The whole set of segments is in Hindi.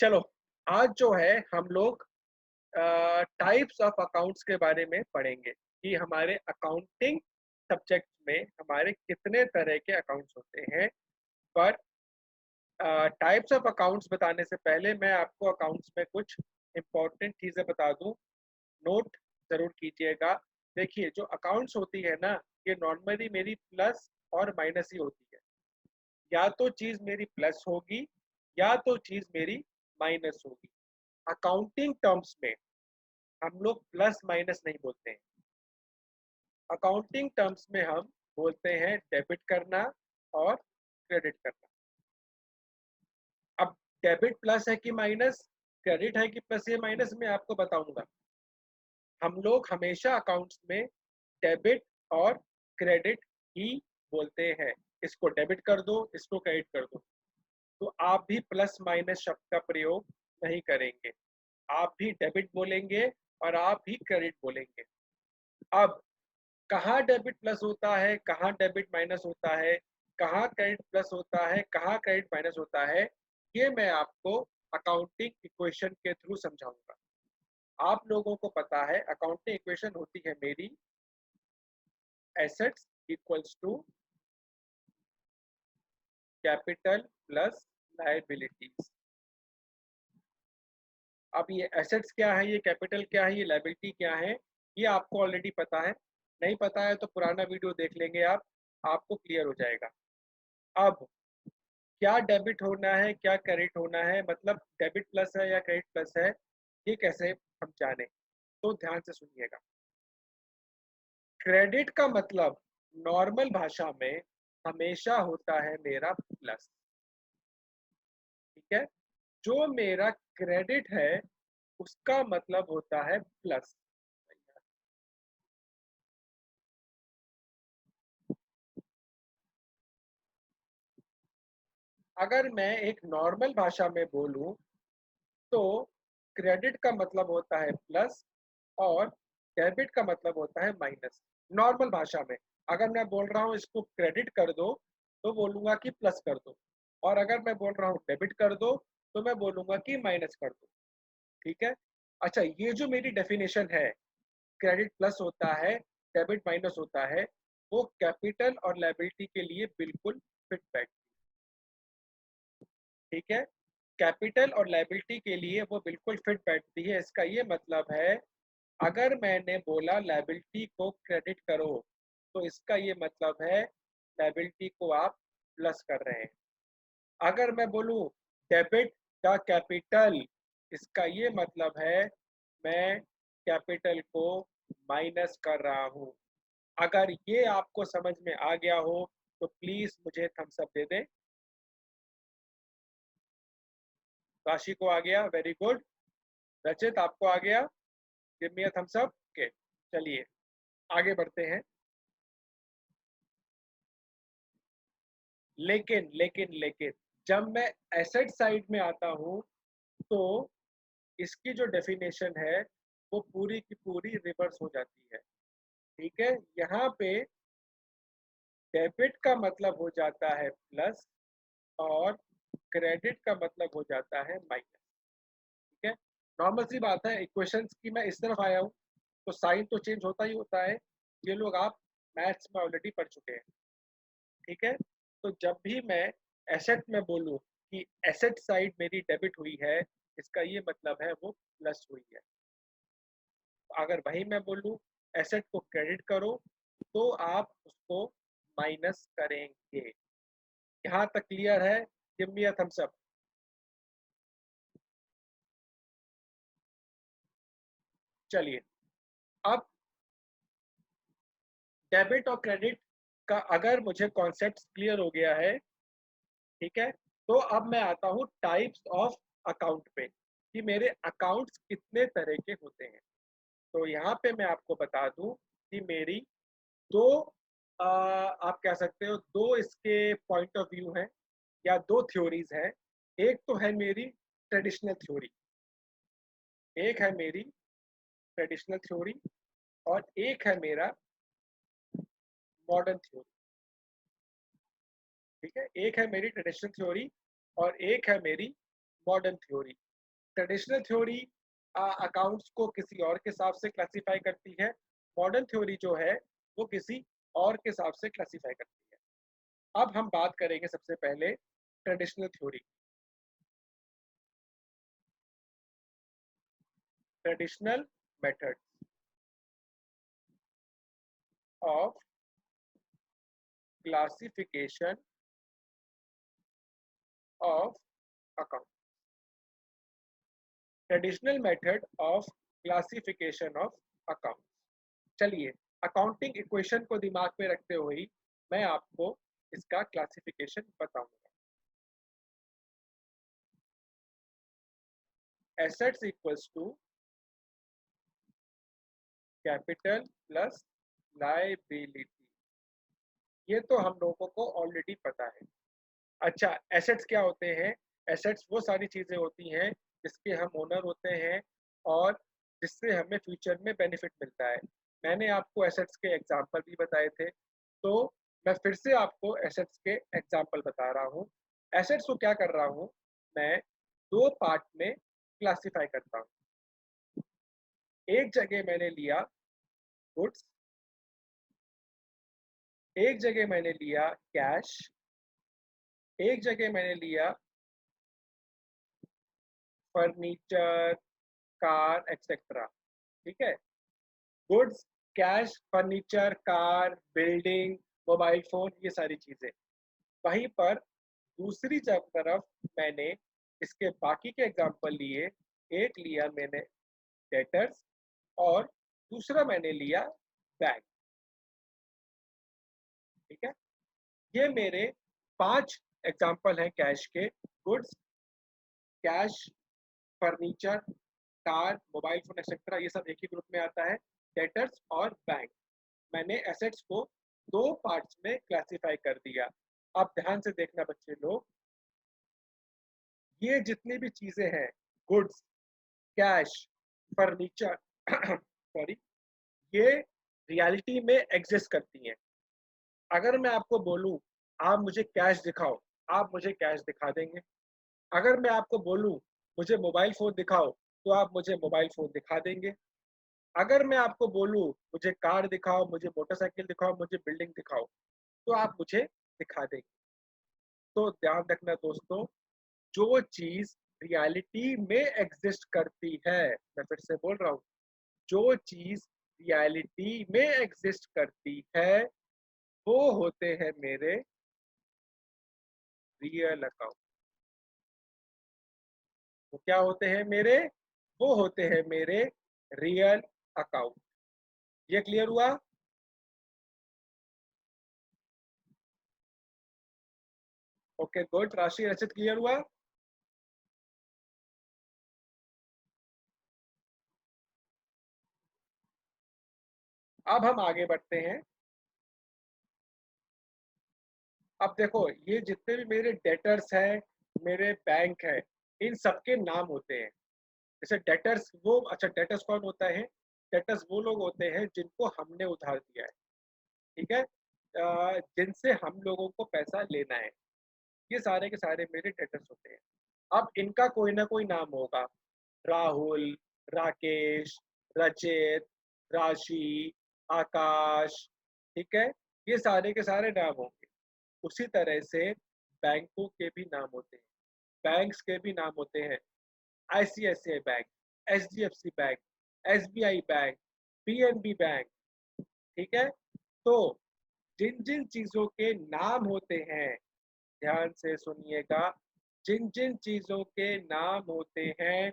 चलो, आज जो है हम लोग टाइप्स ऑफ अकाउंट्स के बारे में पढ़ेंगे कि हमारे अकाउंटिंग सब्जेक्ट में हमारे कितने तरह के अकाउंट्स होते हैं। पर टाइप्स ऑफ अकाउंट्स बताने से पहले मैं आपको अकाउंट्स में कुछ इम्पोर्टेंट चीज़ें बता दूं। नोट ज़रूर कीजिएगा। देखिए, जो अकाउंट्स होती है ना, ये नॉर्मली मेरी प्लस और माइनस ही होती है। या तो चीज़ मेरी प्लस होगी या तो चीज़ मेरी माइनस होगी। अकाउंटिंग टर्म्स में हम लोग प्लस माइनस नहीं बोलते हैं। अकाउंटिंग टर्म्स में हम बोलते हैं डेबिट करना और क्रेडिट करना। अब डेबिट प्लस है कि माइनस, क्रेडिट है कि प्लस या माइनस, मैं आपको बताऊंगा। हम लोग हमेशा अकाउंट्स में डेबिट और क्रेडिट ही बोलते हैं। इसको डेबिट कर दो, इसको क्रेडिट कर दो। तो आप भी प्लस माइनस शब्द का प्रयोग नहीं करेंगे। आप भी डेबिट बोलेंगे और आप भी क्रेडिट बोलेंगे। अब कहाँ डेबिट प्लस होता है, कहाँ डेबिट माइनस होता है, कहाँ क्रेडिट प्लस होता है, कहाँ क्रेडिट माइनस होता है, ये मैं आपको अकाउंटिंग इक्वेशन के थ्रू समझाऊंगा। आप लोगों को पता है अकाउंटिंग इक्वेशन होती है मेरी assets equals to capital plus liabilities. अब ये एसेट्स क्या है, ये कैपिटल क्या है, ये लायबिलिटी क्या है, ये आपको ऑलरेडी पता है। नहीं पता है तो पुराना वीडियो देख लेंगे आप, आपको क्लियर हो जाएगा। अब क्या डेबिट होना है, क्या क्रेडिट होना है, मतलब डेबिट प्लस है या क्रेडिट प्लस है, ये कैसे हम जाने, तो ध्यान से सुनिएगा। क्रेडिट का मतलब नॉर्मल भाषा में हमेशा होता है मेरा प्लस। ठीक है, जो मेरा क्रेडिट है उसका मतलब होता है प्लस। अगर मैं एक नॉर्मल भाषा में बोलूं तो क्रेडिट का मतलब होता है प्लस और डेबिट का मतलब होता है माइनस। नॉर्मल भाषा में अगर मैं बोल रहा हूँ इसको क्रेडिट कर दो तो बोलूंगा कि प्लस कर दो, और अगर मैं बोल रहा हूँ डेबिट कर दो तो मैं बोलूंगा कि माइनस कर दो। ठीक है। अच्छा, ये जो मेरी डेफिनेशन है, क्रेडिट प्लस होता है, डेबिट माइनस होता है, वो कैपिटल और लायबिलिटी के लिए बिल्कुल फिट बैठती है। ठीक है, कैपिटल और लायबिलिटी के लिए वो बिल्कुल फिट बैठती है। इसका ये मतलब है, अगर मैंने बोला लायबिलिटी को क्रेडिट करो तो इसका ये मतलब है लायबिलिटी को आप प्लस कर रहे हैं। अगर मैं बोलूं डेबिट द कैपिटल, इसका ये मतलब है मैं कैपिटल को माइनस कर रहा हूं। अगर ये आपको समझ में आ गया हो तो प्लीज मुझे थम्स अप दे दें। राशि को आ गया, वेरी गुड। रचित, आपको आ गया, give me a thumbs up. Okay, चलिए आगे बढ़ते हैं। लेकिन लेकिन लेकिन जब मैं एसेट साइड में आता हूं तो इसकी जो डेफिनेशन है वो पूरी की पूरी रिवर्स हो जाती है। ठीक है, यहाँ पे डेबिट का मतलब हो जाता है प्लस और क्रेडिट का मतलब हो जाता है माइनस। ठीक है, नॉर्मल सी बात है, इक्वेशंस की मैं इस तरफ आया हूँ तो साइन तो चेंज होता ही होता है। ये लोग आप मैथ्स में ऑलरेडी पढ़ चुके हैं। ठीक है, तो जब भी मैं एसेट में बोलूँ कि एसेट साइड मेरी डेबिट हुई है, इसका ये मतलब है वो प्लस हुई है। अगर वही मैं बोलूँ एसेट को क्रेडिट करो तो आप उसको माइनस करेंगे। यहाँ तक क्लियर है? Give me a thumbs up. चलिए, अब डेबिट और क्रेडिट का अगर मुझे कॉन्सेप्ट क्लियर हो गया है, ठीक है, तो अब मैं आता हूँ टाइप्स ऑफ अकाउंट पे कि मेरे अकाउंट्स कितने तरह के होते हैं। तो यहाँ पे मैं आपको बता दूं कि मेरी दो आप कह सकते हो दो इसके पॉइंट ऑफ व्यू हैं या दो थ्योरीज हैं। एक तो है मेरी ट्रेडिशनल थ्योरी, एक है मेरी ट्रेडिशनल थ्योरी, और एक है मेरा मॉडर्न थ्योरी। ठीक है, एक है मेरी ट्रेडिशनल थ्योरी और एक है मेरी modern theory. Traditional theory accounts को किसी और के हिसाब से क्लासिफाई करती है, मॉडर्न थ्योरी जो है वो किसी और के हिसाब से क्लासिफाई करती है। अब हम बात करेंगे सबसे पहले traditional theory. Traditional method of classification of account. Traditional method of classification of account. चलिए, अकाउंटिंग इक्वेशन को दिमाग में रखते हुए ही मैं आपको इसका क्लासिफिकेशन बताऊंगा। Assets equals to capital plus liability, ये तो हम लोगों को ऑलरेडी पता है। अच्छा, एसेट्स क्या होते हैं? एसेट्स वो सारी चीजें होती हैं जिसके हम ओनर होते हैं और जिससे हमें फ्यूचर में बेनिफिट मिलता है। मैंने आपको एसेट्स के एग्जांपल भी बताए थे, तो मैं फिर से आपको एसेट्स के एग्जांपल बता रहा हूँ। एसेट्स को क्या कर रहा हूँ, मैं दो पार्ट में क्लासिफाई करता हूँ। एक जगह मैंने लिया गुड्स, एक जगह मैंने लिया कैश, एक जगह मैंने लिया फर्नीचर, कार एक्सेट्रा। ठीक है, goods, cash, furniture, car, building, mobile phone, ये सारी चीजें। वहीं पर दूसरी तरफ मैंने इसके बाकी के एग्जांपल लिए। एक लिया मैंने डेटर्स और दूसरा मैंने लिया बैंक। ठीक है, ये मेरे 5 एग्जांपल हैं कैश के। Goods, cash, furniture, car, mobile phone etcetera, ये सब एक ही ग्रुप में आता है, डेटर्स और बैंक। मैंने एसेट्स को दो पार्ट्स में क्लासिफाई कर दिया। अब ध्यान से देखना बच्चे लोग, ये जितनी भी चीजें हैं, गुड्स, कैश, फर्नीचर सॉरी, ये रियलिटी में एग्जिस्ट करती हैं। अगर मैं आपको बोलूं आप मुझे कैश दिखाओ, आप मुझे कैश दिखा देंगे। अगर मैं आपको बोलूं मुझे मोबाइल फोन दिखाओ, तो आप मुझे मोबाइल फोन दिखा देंगे। अगर मैं आपको बोलूं मुझे कार दिखाओ, मुझे मोटरसाइकिल दिखाओ, मुझे बिल्डिंग दिखाओ, तो आप मुझे दिखा देंगे। तो ध्यान रखना दोस्तों, जो चीज रियलिटी में एग्जिस्ट करती है, मैं फिर से बोल रहा हूँ, जो चीज रियलिटी में एग्जिस्ट करती है वो होते हैं मेरे रियल अकाउंट। वो क्या होते हैं मेरे? वो होते हैं मेरे रियल अकाउंट। ये क्लियर हुआ? ओके गुड, राशि रचित क्लियर हुआ? अब हम आगे बढ़ते हैं। अब देखो, ये जितने भी मेरे डेटर्स हैं, मेरे बैंक है, इन सबके नाम होते हैं। जैसे डेटर्स, वो अच्छा, डेटर्स कौन होता है? डेटर्स वो लोग होते हैं जिनको हमने उधार दिया है। ठीक है, जिनसे हम लोगों को पैसा लेना है, ये सारे के सारे मेरे डेटर्स होते हैं। अब इनका कोई ना कोई नाम होगा, राहुल, राकेश, रचित, राशि, आकाश। ठीक है, ये सारे के सारे नाम होंगे। उसी तरह से बैंकों के भी नाम होते हैं, बैंक्स के भी नाम होते हैं। ICICI bank, HDFC bank, SBI bank, PNB bank. ठीक है, तो जिन जिन चीजों के नाम होते हैं, ध्यान से सुनिएगा, जिन जिन चीजों के नाम होते हैं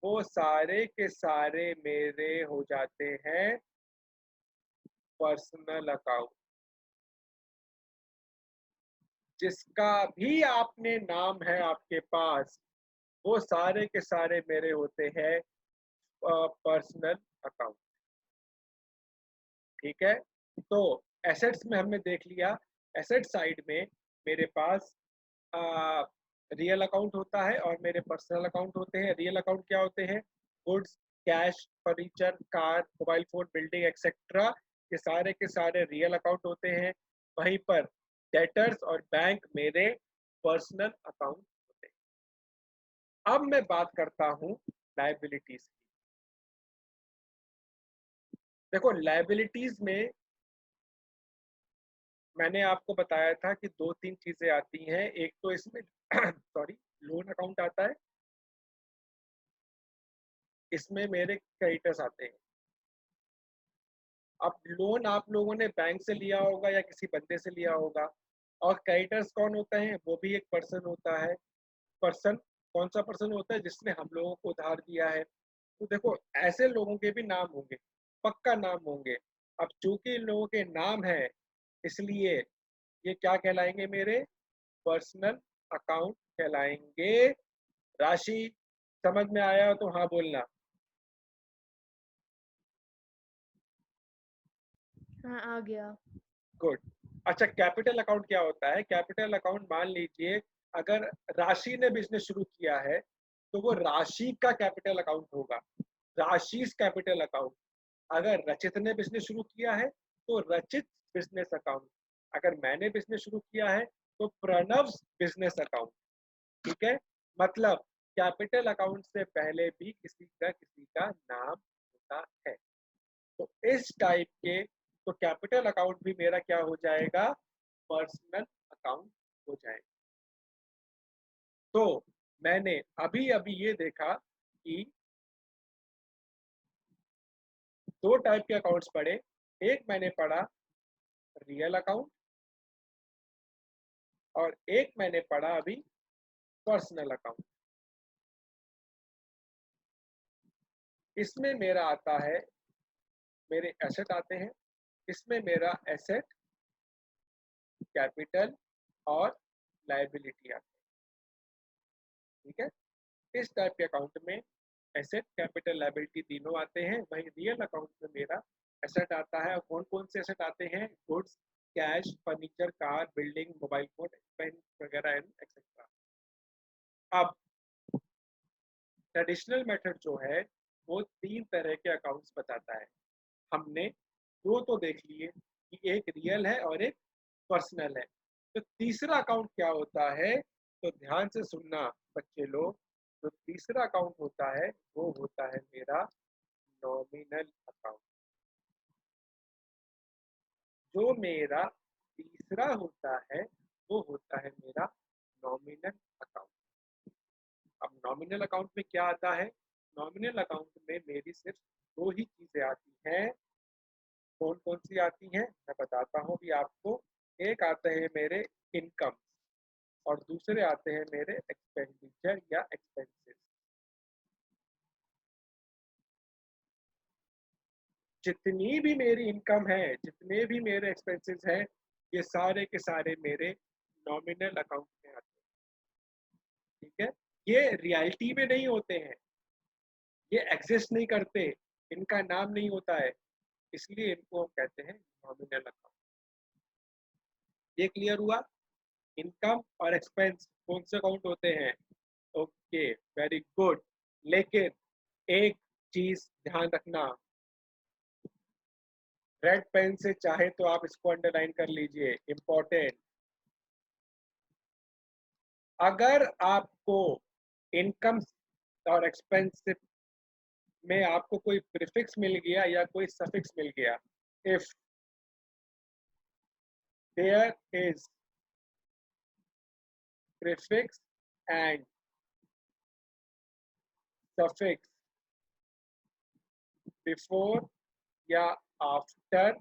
वो सारे के सारे मेरे हो जाते हैं पर्सनल अकाउंट। जिसका भी आपने नाम है आपके पास, वो सारे के सारे मेरे होते हैं पर्सनल अकाउंट। ठीक है, तो एसेट्स में हमने देख लिया। एसेट साइड में मेरे पास रियल अकाउंट होता है और मेरे पर्सनल अकाउंट होते हैं। रियल अकाउंट क्या होते हैं? Goods, cash, furniture, car, mobile phone, building etcetera, ये सारे के सारे रियल अकाउंट होते हैं। वहीं पर डेटर्स और बैंक मेरे पर्सनल अकाउंट होते हैं। अब मैं बात करता हूं लायबिलिटीज की। देखो लायबिलिटीज में मैंने आपको बताया था कि दो तीन चीजें आती हैं। एक तो इसमें सॉरी, लोन अकाउंट आता है, इसमें मेरे क्रेडिटर्स आते हैं। अब लोन आप लोगों ने बैंक से लिया होगा या किसी बंदे से लिया होगा, और क्रेडिटर्स कौन होते हैं? वो भी एक पर्सन होता है। पर्सन कौन सा पर्सन होता है? जिसने हम लोगों को उधार दिया है। तो देखो ऐसे लोगों के भी नाम होंगे, पक्का नाम होंगे। अब चूंकि इन लोगों के नाम है, इसलिए ये क्या कहलाएंगे? मेरे पर्सनल अकाउंट कहलाएंगे। राशि समझ में आया हो तो हाँ बोलना। हाँ, आ गया। गुड। अच्छा, कैपिटल अकाउंट क्या होता है? कैपिटल अकाउंट, मान लीजिए अगर राशि ने बिजनेस शुरू किया है तो वो राशि का कैपिटल अकाउंट होगा, राशि कैपिटल अकाउंट। अगर रचित ने बिजनेस शुरू किया है तो रचित बिजनेस अकाउंट। अगर मैंने बिजनेस शुरू किया है तो प्रणव बिजनेस अकाउंट। ठीक है, मतलब कैपिटल अकाउंट से पहले भी किसी का नाम होता है। तो इस टाइप के, तो कैपिटल अकाउंट भी मेरा क्या हो जाएगा? पर्सनल अकाउंट हो जाएगा। तो मैंने अभी अभी ये देखा कि दो टाइप के अकाउंट्स पढ़े। एक मैंने पढ़ा रियल अकाउंट, और एक मैंने पढ़ा अभी पर्सनल अकाउंट। इसमें मेरा आता है, मेरे एसेट आते हैं। इसमें मेरा एसेट, कैपिटल और लायबिलिटी आते हैं। ठीक है, इस टाइप के अकाउंट में एसेट, कैपिटल, लायबिलिटी तीनों आते हैं। वहीं रियल अकाउंट में मेरा एसेट आता है। कौन कौन से एसेट आते हैं? Goods, cash, furniture, car, building, mobile phone, pen वगैरह एंड एक्सेट्रा। अब ट्रेडिशनल मेथड जो है वो तीन तरह के अकाउंट्स बताता है। हमने दो तो देख लिए कि एक रियल है और एक पर्सनल है। तो तीसरा अकाउंट क्या होता है? तो ध्यान से सुनना बच्चे लोग। जो तीसरा अकाउंट होता है वो होता है मेरा नॉमिनल अकाउंट। जो मेरा तीसरा होता है वो होता है मेरा नॉमिनल अकाउंट। अब नॉमिनल अकाउंट में क्या आता है? नॉमिनल अकाउंट में मेरी सिर्फ दो ही चीजें आती हैं। कौन कौन सी आती हैं मैं बताता हूँ भी आपको। एक आते हैं मेरे इनकम, और दूसरे आते हैं मेरे एक्सपेंडिचर या एक्सपेंसेस। जितनी भी मेरी इनकम है, जितने भी मेरे एक्सपेंसेस हैं, ये सारे के सारे मेरे नॉमिनल अकाउंट में आते हैं। ठीक है, ये रियलिटी में नहीं होते हैं, ये एग्जिस्ट नहीं करते, इनका नाम नहीं होता है, इसलिए इनको हम कहते हैं नॉमिनल अकाउंट। ये क्लियर हुआ? इनकम और एक्सपेंस कौन से अकाउंट होते हैं? Okay, very good. लेकिन एक चीज ध्यान रखना, रेड पेन से चाहे तो आप इसको अंडरलाइन कर लीजिए, इंपॉर्टेंट। अगर आपको इनकम और एक्सपेंस में आपको कोई प्रीफिक्स मिल गया या कोई सफिक्स मिल गया, if there is prefix and suffix before या आफ्टर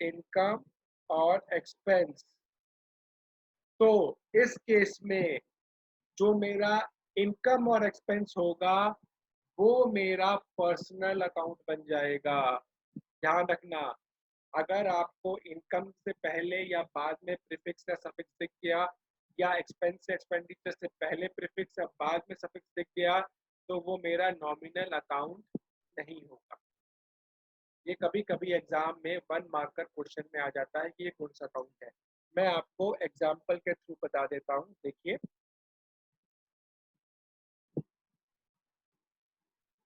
इनकम और एक्सपेंस, तो इस केस में जो मेरा इनकम और एक्सपेंस होगा वो मेरा पर्सनल अकाउंट बन जाएगा। ध्यान रखना, अगर आपको इनकम से पहले या बाद में प्रीफिक्स या सफिक्स दिख गया, या एक्सपेंस से एक्सपेंडिचर से पहले प्रीफिक्स या बाद में सफिक्स दिख गया, तो वो मेरा नॉमिनल अकाउंट नहीं होगा। ये कभी कभी एग्जाम में 1 मार्कर क्वेश्चन में आ जाता है कि ये कौन सा अकाउंट है। मैं आपको एग्जाम्पल के थ्रू बता देता हूँ। देखिए,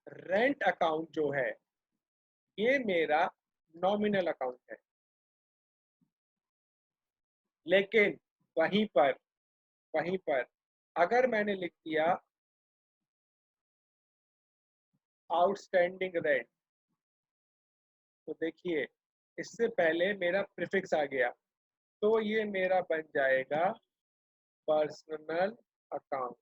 रेंट अकाउंट जो है ये मेरा नॉमिनल अकाउंट है, लेकिन वहीं पर अगर मैंने लिख दिया आउटस्टैंडिंग रेंट, तो देखिए इससे पहले मेरा प्रीफिक्स आ गया, तो ये मेरा बन जाएगा पर्सनल अकाउंट।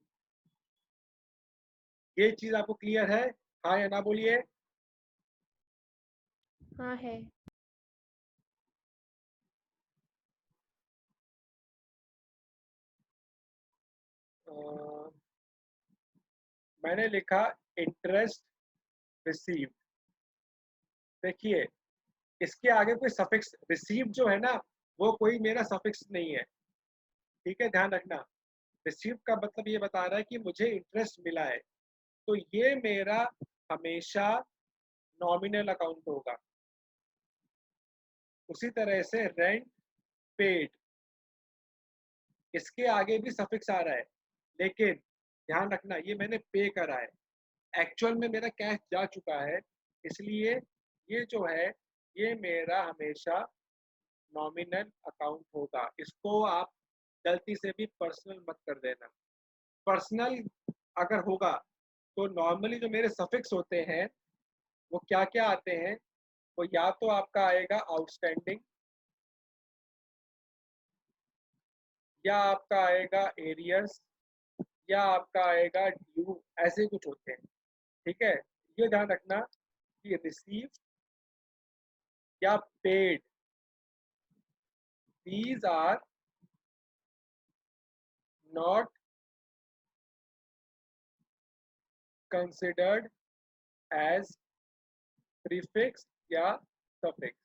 ये चीज आपको क्लियर है? हाँ या ना बोलिए। हाँ है। मैंने लिखा इंटरेस्ट रिसीव्ड। देखिए इसके आगे कोई सफिक्स, रिसीव जो है ना वो कोई मेरा सफिक्स नहीं है, ठीक है, ध्यान रखना। रिसीव का मतलब ये बता रहा है कि मुझे इंटरेस्ट मिला है, तो ये मेरा हमेशा नॉमिनल अकाउंट होगा। उसी तरह से रेंट पेड, इसके आगे भी सफिक्स आ रहा है, लेकिन ध्यान रखना ये मैंने पे करा है, एक्चुअल में मेरा कैश जा चुका है, इसलिए ये जो है ये मेरा हमेशा नॉमिनल अकाउंट होगा। इसको आप गलती से भी पर्सनल मत कर देना। पर्सनल अगर होगा तो नॉर्मली जो मेरे सफिक्स होते हैं वो क्या क्या आते हैं, वो या तो आपका आएगा आउटस्टैंडिंग, या आपका आएगा एरियर्स, या आपका आएगा ड्यू, ऐसे कुछ होते हैं, ठीक है। ये ध्यान रखना कि रिसीव या paid, these are not considered as prefix या सफिक्स।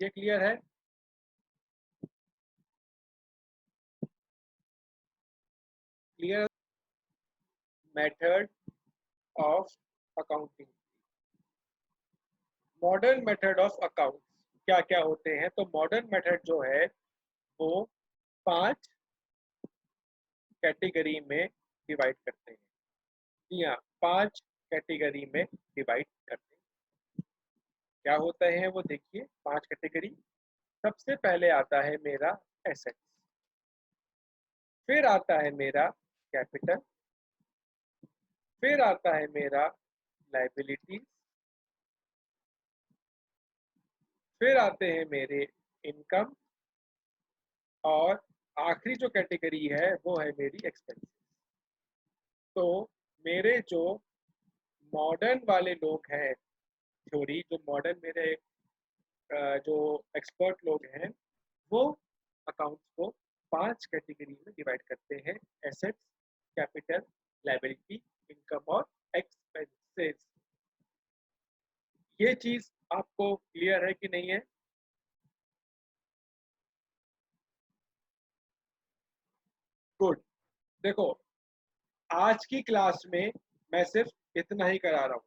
ये क्लियर है? Clear? Method of accounting, modern method of account क्या क्या होते हैं? तो मॉडर्न मेथड जो है वो 5 कैटेगरी में डिवाइड करते हैं। जी हाँ, 5 कैटेगरी में डिवाइड करते हैं। क्या होता है वो देखिए 5 कैटेगरी। सबसे पहले आता है मेरा एसेट्स, फिर आता है मेरा कैपिटल, फिर आता है मेरा लाइबिलिटीज, फिर आते हैं मेरे इनकम, और आखिरी जो कैटेगरी है वो है मेरी एक्सपेंसेस। तो मेरे जो मॉडर्न वाले लोग हैं, थ्योरी जो मॉडर्न मेरे जो एक्सपर्ट लोग हैं, वो अकाउंट्स को 5 कैटेगरी में डिवाइड करते हैं: एसेट्स, कैपिटल, लायबिलिटी, इनकम और एक्सपेंसेस। ये चीज आपको क्लियर है कि नहीं है? गुड। देखो आज की क्लास में मैं सिर्फ इतना ही करा रहा हूँ,